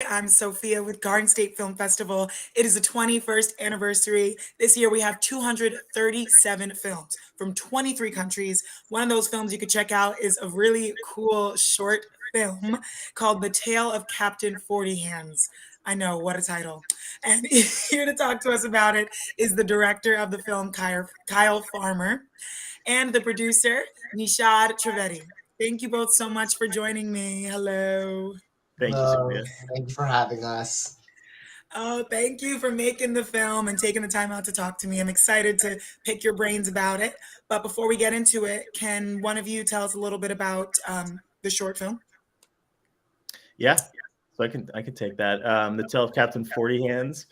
I'm Sophia with Garden State Film Festival. It is the 21st anniversary. This year we have 237 films from 23 countries. One of those films you could check out is a really cool short film called The Tale of Captain Fortyhands. I know, what a title. And here to talk to us about it is the director of the film, Kyle Farmer, and the producer, Nishad Trivedi. Thank you both so much for joining me. Hello. Thank you, Hello, Sophia. thank you for having us. Oh, thank you for making the film and taking the time out to talk to me. I'm excited to pick your brains about it. But before we get into it, can one of you tell us a little bit about the short film? Yeah, so I can take that. The Tale of Captain Fortyhands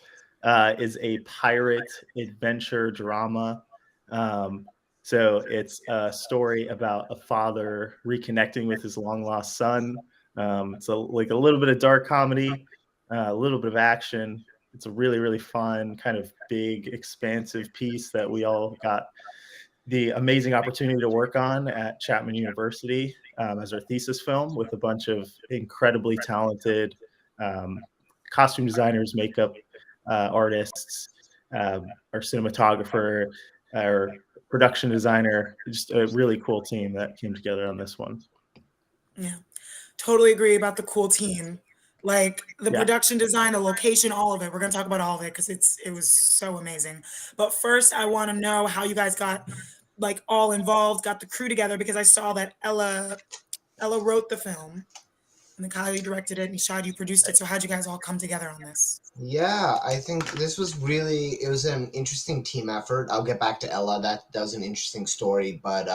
is a pirate adventure drama. Um, so it's a story about a father reconnecting with his long lost son. It's like a little bit of dark comedy, a little bit of action. It's a really fun kind of big expansive piece that we all got the amazing opportunity to work on at Chapman University as our thesis film with a bunch of incredibly talented um, costume designers, makeup artists, our cinematographer, our production designer, just a really cool team that came together on this one. Yeah, totally agree about the cool team. Like the Yeah. production design, the location, all of it. We're gonna talk about all of it because it was so amazing. But first, I want to know how you guys got like all involved, got the crew together because I saw that Ella wrote the film and then Kyle, you directed it, and Nishad, you produced it. So how'd you guys all come together on this? Yeah, I think this was it was an interesting team effort. I'll get back to Ella. That was an interesting story, but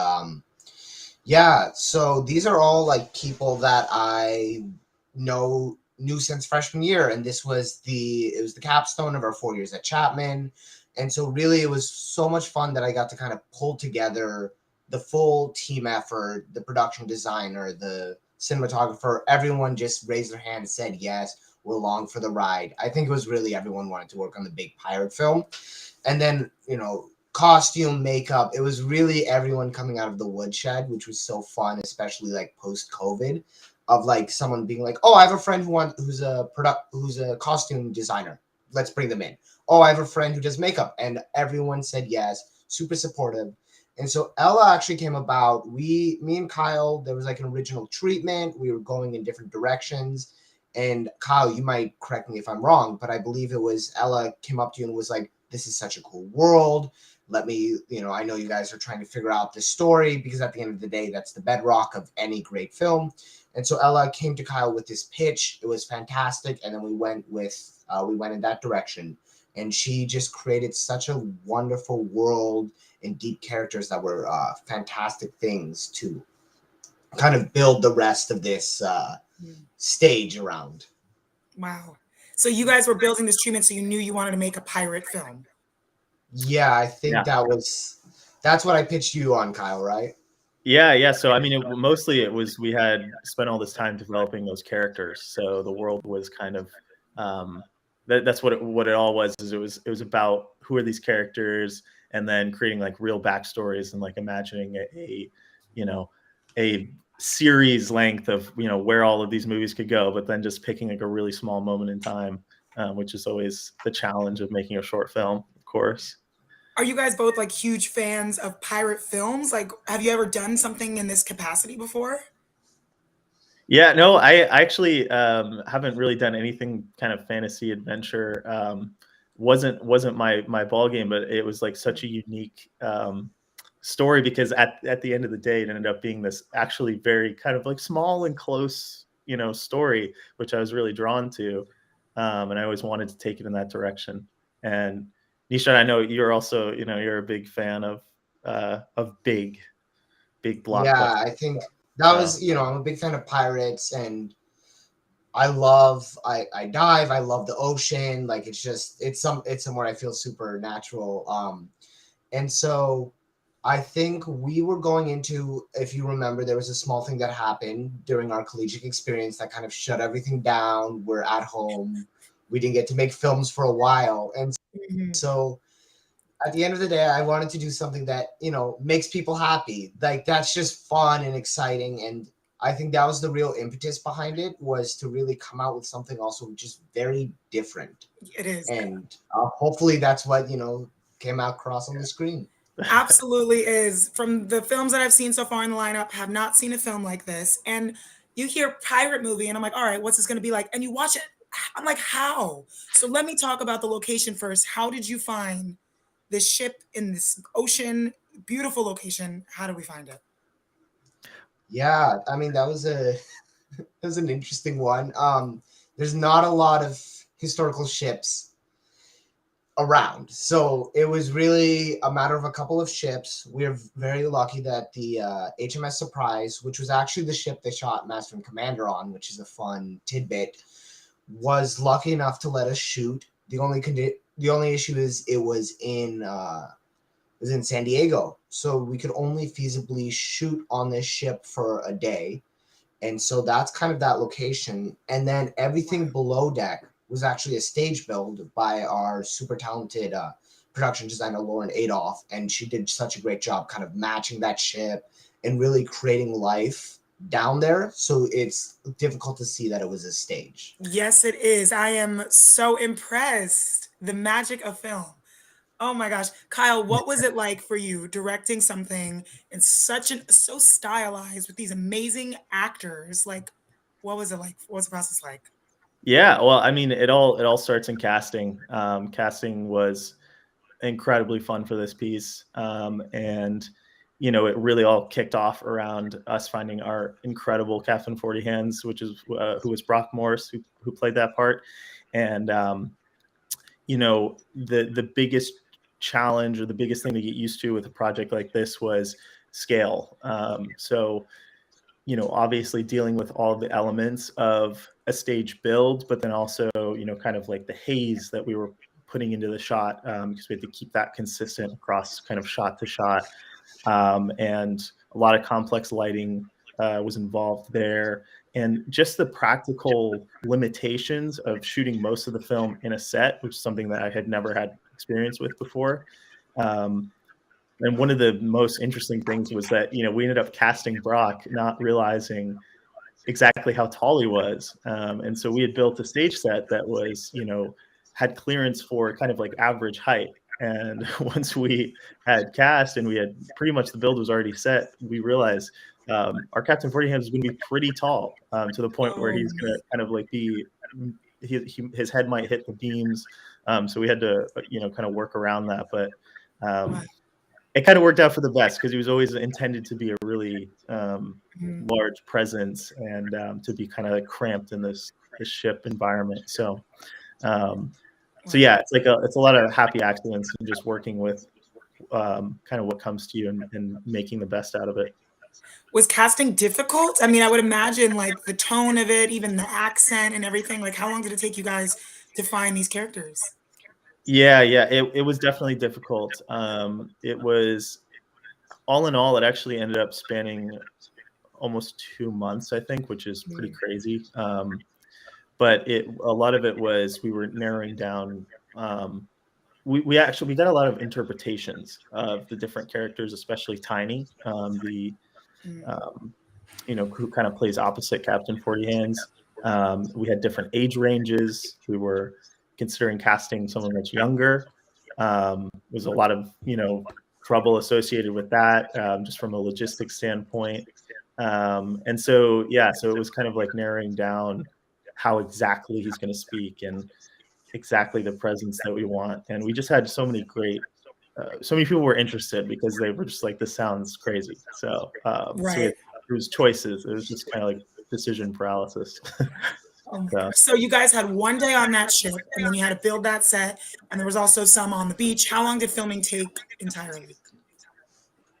yeah. So these are all like people that I knew since freshman year, and it was the capstone of our 4 years at Chapman, and so really it was so much fun that I got to kind of pull together the full team effort, the production designer, the cinematographer. Everyone just raised their hand and said yes, we're along for the ride. I think it was really everyone wanted to work on the big pirate film, and then costume, makeup. It was really everyone coming out of the woodshed, which was so fun, especially like post COVID, of like someone being like, "Oh, I have a friend who's a costume designer. Let's bring them in." "Oh, I have a friend who does makeup," and everyone said yes, super supportive. And so Ella actually came about. Me and Kyle, there was like an original treatment. We were going in different directions. And Kyle, you might correct me if I'm wrong, but I believe it was Ella came up to you and was like, "This is such a cool world. Let me, I know you guys are trying to figure out this story because at the end of the day, that's the bedrock of any great film." And so Ella came to Kyle with this pitch. It was fantastic, and then we went in that direction. And she just created such a wonderful world and deep characters that were fantastic things to kind of build the rest of this stage around. Wow. So you guys were building this treatment, so you knew you wanted to make a pirate film. Yeah, I think Yeah. that's what I pitched you on, Kyle, right? Yeah. So I mean, mostly it was we had spent all this time developing those characters, so the world was kind of that's what it all was. Is it was about who are these characters, and then creating like real backstories and like imagining a you know a series length of where all of these movies could go, but then just picking like a really small moment in time, which is always the challenge of making a short film, of course. Are you guys both like huge fans of pirate films? Like, have you ever done something in this capacity before? Yeah, no, I actually haven't really done anything kind of fantasy adventure. Wasn't my ball game, but it was like such a unique story because at the end of the day, it ended up being this actually very kind of like small and close, story, which I was really drawn to, and I always wanted to take it in that direction. And Nisha, I know you're also, you're a big fan of big Yeah, blockbuster. I think that So was, I'm a big fan of pirates, and I dive, I love the ocean. Like it's somewhere I feel super natural. And so I think we were going into, if you remember, there was a small thing that happened during our collegiate experience that kind of shut everything down. We're at home. We didn't get to make films for a while. And Mhm. so at the end of the day, I wanted to do something that, makes people happy. Like that's just fun and exciting. And I think that was the real impetus behind it, was to really come out with something also just very different. It is. And hopefully that's what, came out across on the screen. Absolutely is. From the films that I've seen so far in the lineup, have not seen a film like this. And you hear pirate movie, and I'm like, all right, what's this going to be like? And you watch it, I'm like, how? So let me talk about the location first. How did you find this ship in this ocean? Beautiful location. How did we find it? Yeah, I mean that was an interesting one. There's not a lot of historical ships around, so it was really a matter of a couple of ships. We're very lucky that the HMS Surprise, which was actually the ship they shot Master and Commander on, which is a fun tidbit, was lucky enough to let us shoot. The only issue is it was in San Diego, so we could only feasibly shoot on this ship for a day. And so that's kind of that location. And then everything below deck was actually a stage build by our super talented production designer, Lauren Adolph. And she did such a great job kind of matching that ship and really creating life down there. So it's difficult to see that it was a stage. Yes, it is. I am so impressed. The magic of film. Oh my gosh. Kyle, what was it like for you directing something in so stylized with these amazing actors? Like, what was it like? What was the process like? Yeah, well, I mean, it all starts in casting. Casting was incredibly fun for this piece, and it really all kicked off around us finding our incredible Captain Fortyhands, which is who was Brock Morris, who played that part, and the biggest challenge or the biggest thing to get used to with a project like this was scale. So obviously dealing with all the elements of a stage build, but then also, kind of like the haze that we were putting into the shot, because we had to keep that consistent across kind of shot to shot. And a lot of complex lighting was involved there. And just the practical limitations of shooting most of the film in a set, which is something that I had never had experience with before. And one of the most interesting things was that, we ended up casting Brock, not realizing exactly how tall he was. And so we had built a stage set that was, had clearance for kind of like average height. And once we had cast and we had pretty much the build was already set, we realized our Captain Fortyhands is going to be pretty tall, to the point where he's going to kind of like be, his head might hit the beams. So we had to, kind of work around that. But it kind of worked out for the best because he was always intended to be a really large presence and to be kind of cramped in this ship environment. So yeah, it's a lot of happy accidents and just working with kind of what comes to you and making the best out of it. Was casting difficult? I mean, I would imagine like the tone of it, even the accent and everything. Like, how long did it take you guys to find these characters? Yeah, it was definitely difficult. It was, all in all, it actually ended up spanning almost 2 months, I think, which is pretty crazy. But a lot of it was we were narrowing down. We got a lot of interpretations of the different characters, especially Tiny, who kind of plays opposite Captain Fortyhands. We had different age ranges. We were considering casting someone much younger. There's a lot of trouble associated with that, just from a logistics standpoint. And so it was kind of like narrowing down how exactly he's going to speak and exactly the presence that we want. And we just had so many people were interested because they were just like, this sounds crazy. So it was choices. It was just kind of like decision paralysis. So you guys had one day on that ship, and then you had to build that set, and there was also some on the beach. How long did filming take entirely?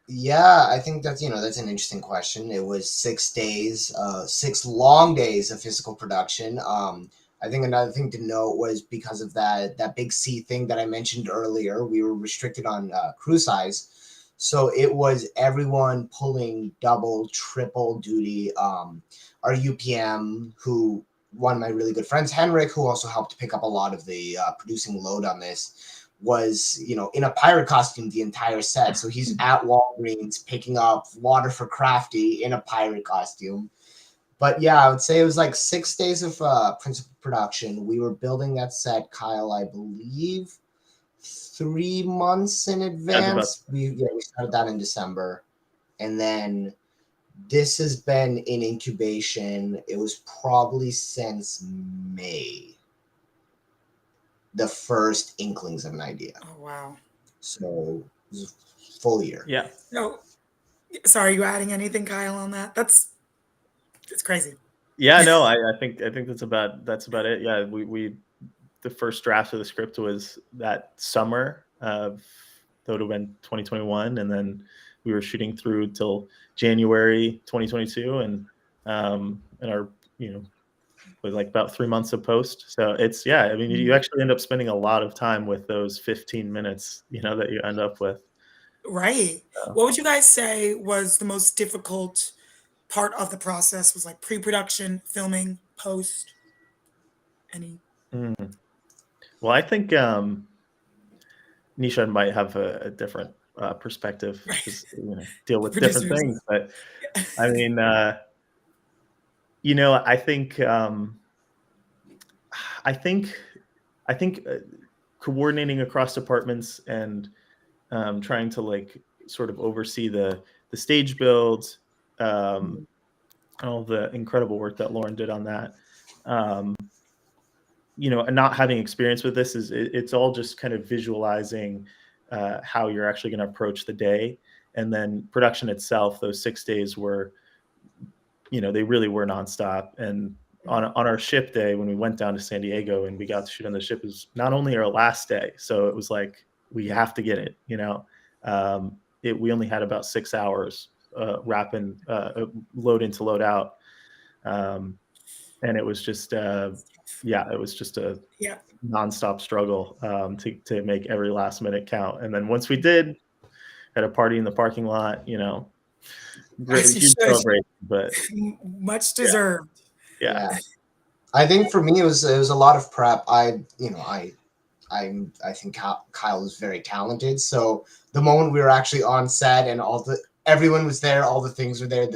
Yeah, I think that's an interesting question. It was 6 days, 6 long days of physical production. I think another thing to note was because of that big sea thing that I mentioned earlier, we were restricted on crew size. So it was everyone pulling double, triple duty. Our UPM, who one of my really good friends, Henrik, who also helped pick up a lot of the producing load on this, was in a pirate costume the entire set. So he's at Walgreens picking up water for Crafty in a pirate costume. But yeah, I would say it was like 6 days of principal production. We were building that set, Kyle, I believe 3 months in advance. We started that in December, and then this has been in incubation. It was probably since May, the first inklings of an idea. Oh wow. So it was a full year. Yeah. No, sorry, are you adding anything, Kyle, on that? It's crazy. Yeah, no, I think that's about it. Yeah, we the first draft of the script was that summer of that would have been 2021, and then we were shooting through till January 2022, and our with like about 3 months of post. So it's I mean you actually end up spending a lot of time with those 15 minutes that you end up with. Right. What would you guys say was the most difficult part of the process? Was like pre-production, filming, post? Any? Well, I think Nisha might have a different perspective because deal with different things. But I mean, I think coordinating across departments and trying to like sort of oversee the stage builds, all the incredible work that Lauren did on that. And not having experience with this it's all just kind of visualizing how you're actually going to approach the day. And then production itself, those 6 days were, they really were nonstop. And on our ship day, when we went down to San Diego and we got to shoot on the ship, is not only our last day. So it was like, we have to get it, we only had about 6 hours wrapping load in to load out. And it was just, it was just a nonstop struggle to make every last minute count. And then once we did, had a party in the parking lot, great, huge celebration, but much deserved. Yeah. I think for me it was a lot of prep. I think Kyle is very talented. So the moment we were actually on set and everyone was there, all the things were there,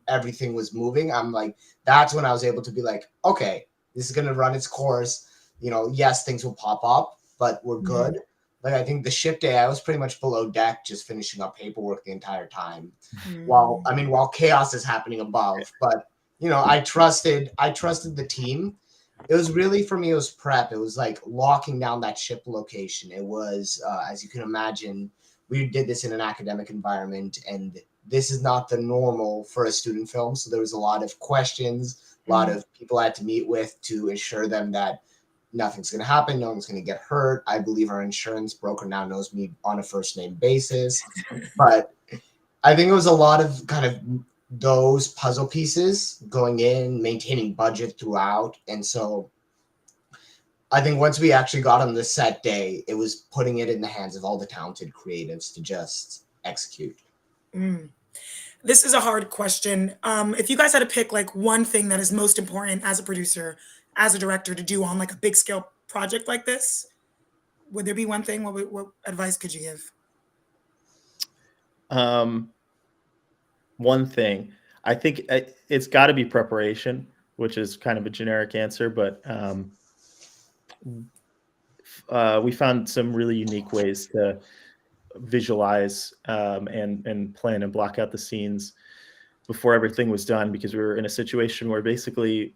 everything was moving, I'm like, that's when I was able to be like, okay, this is going to run its course. Yes, things will pop up, but we're good. Like, I think the ship day, I was pretty much below deck, just finishing up paperwork the entire time while chaos is happening above. But, I trusted the team. It was really, for me, it was prep. It was like locking down that ship location. It was, as you can imagine, we did this in an academic environment, and this is not the normal for a student film. So there was a lot of questions, a lot of people I had to meet with to assure them that nothing's going to happen. No one's going to get hurt. I believe our insurance broker now knows me on a first name basis. But I think it was a lot of kind of those puzzle pieces going in, maintaining budget throughout. And so I think once we actually got on the set day, it was putting it in the hands of all the talented creatives to just execute. This is a hard question. If you guys had to pick like one thing that is most important as a producer, as a director to do on like a big scale project like this, would there be one thing? What advice could you give? One thing, I think it's got to be preparation, which is kind of a generic answer, but we found some really unique ways to visualize and plan and block out the scenes before everything was done, because we were in a situation where basically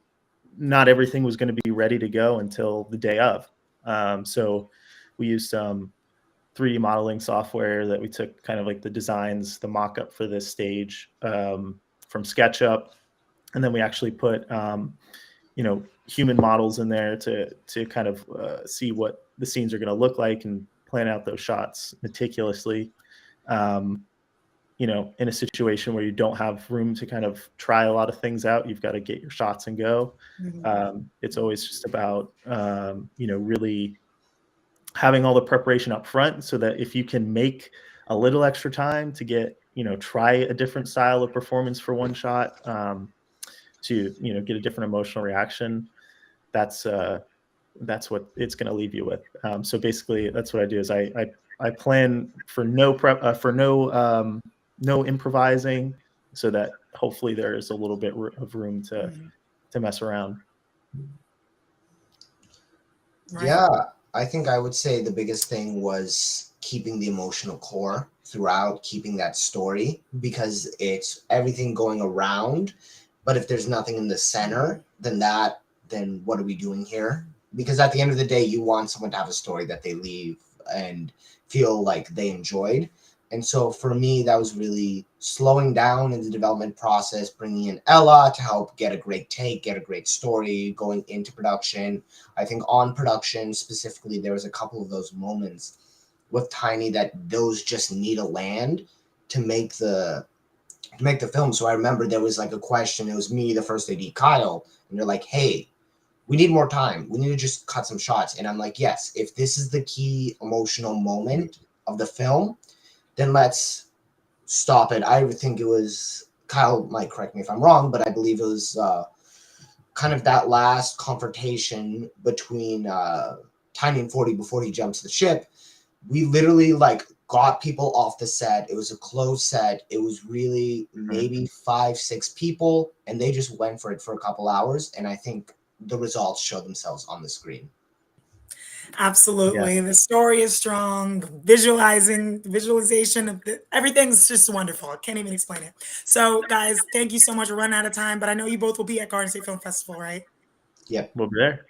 not everything was going to be ready to go until the day of. So we used some 3D modeling software that we took kind of like the designs, the mock-up for this stage from SketchUp. And then we actually put, human models in there to kind of see what the scenes are going to look like and plan out those shots meticulously. In a situation where you don't have room to kind of try a lot of things out, you've got to get your shots and go. It's always just about, really having all the preparation up front, so that if you can make a little extra time to get, try a different style of performance for one shot, to, get a different emotional reaction, that's what it's going to leave you with. So basically that's what I do is I plan for no prep, for no improvising, so that hopefully there is a little bit of room to mess around. Right. Yeah, I think I would say the biggest thing was keeping the emotional core throughout, keeping that story, because it's everything going around. But if there's nothing in the center, then what are we doing here? Because at the end of the day, you want someone to have a story that they leave and feel like they enjoyed. And so for me, that was really slowing down in the development process, bringing in Ella to help get a great take, get a great story going into production. I think on production specifically, there was a couple of those moments with Tiny that those just need a land to make the film. So I remember there was like a question. It was me, the first AD, Kyle, and they're like, "Hey, we need more time. We need to just cut some shots." And I'm like, "Yes, if this is the key emotional moment of the film, then let's stop it." I would think it was Kyle might correct me if I'm wrong, but I believe it was kind of that last confrontation between Tiny and 40 before he jumps the ship. We literally like got people off the set. It was a closed set. It was really maybe 5-6 people, and they just went for it for a couple hours. And I think the results show themselves on the screen. Absolutely. The story is strong. Visualization of everything's just wonderful. I can't even explain it. So, guys, thank you so much. We're running out of time, but I know you both will be at Garden State Film Festival, right? Yep. We'll be there.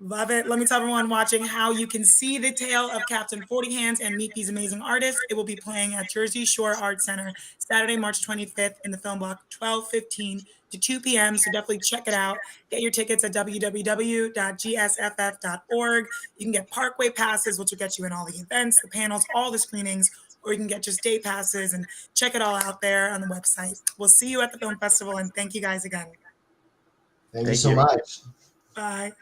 Love it. Let me tell everyone watching how you can see the tale of Captain Fortyhands and meet these amazing artists. It will be playing at Jersey Shore Arts Center Saturday, March 25th in the film block, 12:15 to 2 p.m. So definitely check it out. Get your tickets at www.gsff.org. You can get Parkway passes, which will get you in all the events, the panels, all the screenings, or you can get just day passes and check it all out there on the website. We'll see you at the film festival, and thank you guys again. Thank you so much. Bye.